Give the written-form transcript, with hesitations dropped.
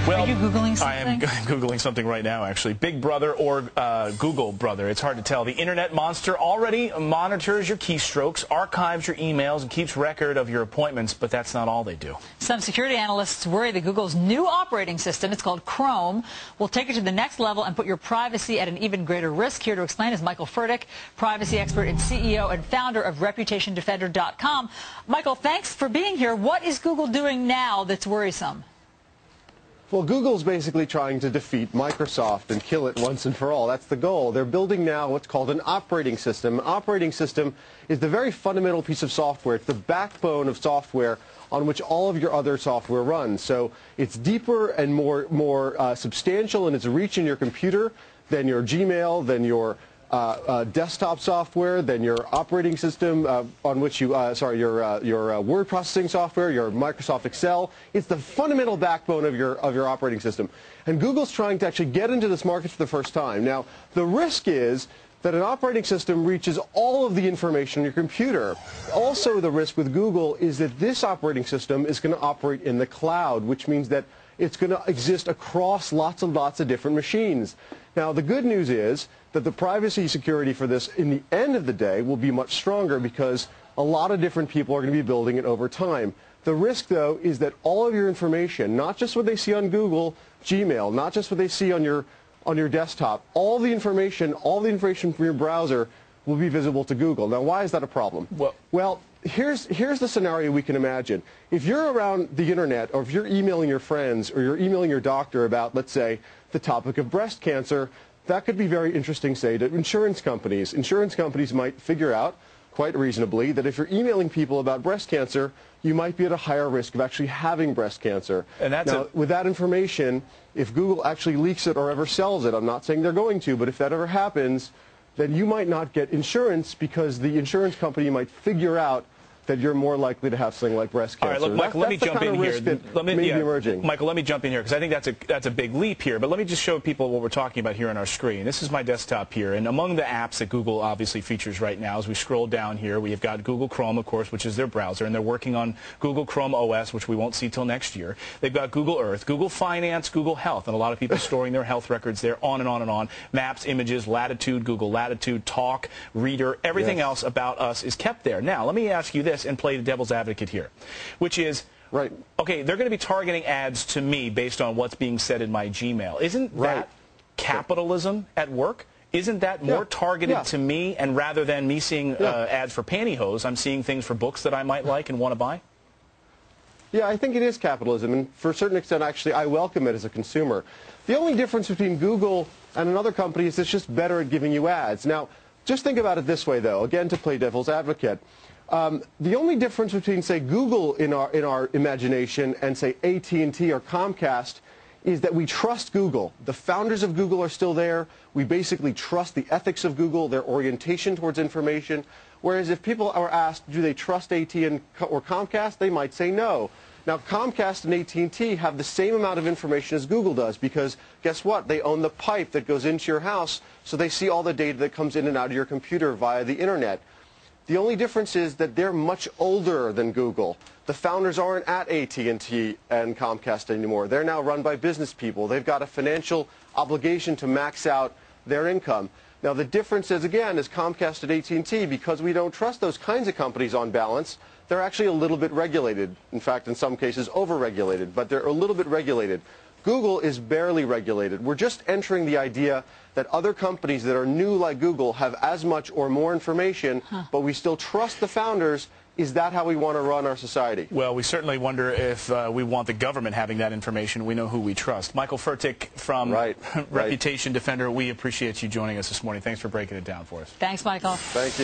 Well, are you Googling something? I am Googling something right now, actually. Big Brother or Google Brother. It's hard to tell. The Internet monster already monitors your keystrokes, archives your emails, and keeps record of your appointments, but that's not all they do. Some security analysts worry that Google's new operating system, it's called Chrome, will take it to the next level and put your privacy at an even greater risk. Here to explain is Michael Furtick, privacy expert and CEO and founder of ReputationDefender.com. Michael, thanks for being here. What is Google doing now that's worrisome? Well, Google's basically trying to defeat Microsoft and kill it once and for all. That's the goal. They're building now what's called an operating system. An operating system is the very fundamental piece of software. It's the backbone of software on which all of your other software runs. So it's deeper and more substantial in its reach in your computer than your Gmail, than your desktop software, than your operating system on which you, your word processing software, your Microsoft Excel. It's the fundamental backbone of your operating system. And Google's trying to actually get into this market for the first time. Now, the risk is that an operating system reaches all of the information on your computer. Also, the risk with Google is that this operating system is going to operate in the cloud, which means that it's going to exist across lots and lots of different machines. Now, the good news is that the privacy security for this, in the end of the day, will be much stronger because a lot of different people are going to be building it over time. The risk, though, is that all of your information, not just what they see on Google, Gmail, not just what they see on your desktop, all the information from your browser will be visible to Google. Now, why is that a problem? Well, here's the scenario we can imagine. If you're around the Internet, or if you're emailing your friends, or you're emailing your doctor about, let's say, the topic of breast cancer, that could be very interesting, say, to insurance companies. Insurance companies might figure out, quite reasonably, that if you're emailing people about breast cancer, you might be at a higher risk of actually having breast cancer. And now, with that information, if Google actually leaks it or ever sells it, I'm not saying they're going to, but if that ever happens, then you might not get insurance because the insurance company might figure out that you're more likely to have something like breast cancer. All right, look, Michael, let me jump in here. Michael, let me jump in here because I think that's a big leap here. But let me just show people what we're talking about here on our screen. This is my desktop here, and among the apps that Google obviously features right now, as we scroll down here, we have got Google Chrome, of course, which is their browser, and they're working on Google Chrome OS, which we won't see till next year. They've got Google Earth, Google Finance, Google Health, and a lot of people storing their health records there, on and on and on. Maps, images, Latitude, Google Latitude, Talk, Reader, everything else about us is kept there. Now, let me ask you this and play the devil's advocate here, which is, right, okay, they're going to be targeting ads to me based on what's being said in my Gmail. Isn't that capitalism at work? Isn't that more targeted to me, and rather than me seeing ads for pantyhose, I'm seeing things for books that I might like and want to buy? Yeah, I think it is capitalism, and for a certain extent, actually, I welcome it as a consumer. The only difference between Google and another company is it's just better at giving you ads. Now, just think about it this way, though, again, to play devil's advocate. The only difference between, say, Google in our imagination and, say, AT&T or Comcast is that we trust Google. The founders of Google are still there. We basically trust the ethics of Google, their orientation towards information. Whereas if people are asked, do they trust AT&T or Comcast, they might say no. Now, Comcast and AT&T have the same amount of information as Google does because, guess what? They own the pipe that goes into your house, so they see all the data that comes in and out of your computer via the Internet. The only difference is that they're much older than Google. The founders aren't at AT&T and Comcast anymore. They're now run by business people. They've got a financial obligation to max out their income. Now, the difference is, again, is Comcast and AT&T, because we don't trust those kinds of companies on balance, they're actually a little bit regulated. In fact, in some cases, over-regulated, but they're a little bit regulated. Google is barely regulated. We're just entering the idea that other companies that are new like Google have as much or more information, but we still trust the founders. Is that how we want to run our society? Well, we certainly wonder if we want the government having that information. We know who we trust. Michael Furtick from Reputation Defender, we appreciate you joining us this morning. Thanks for breaking it down for us. Thanks, Michael. Thank you.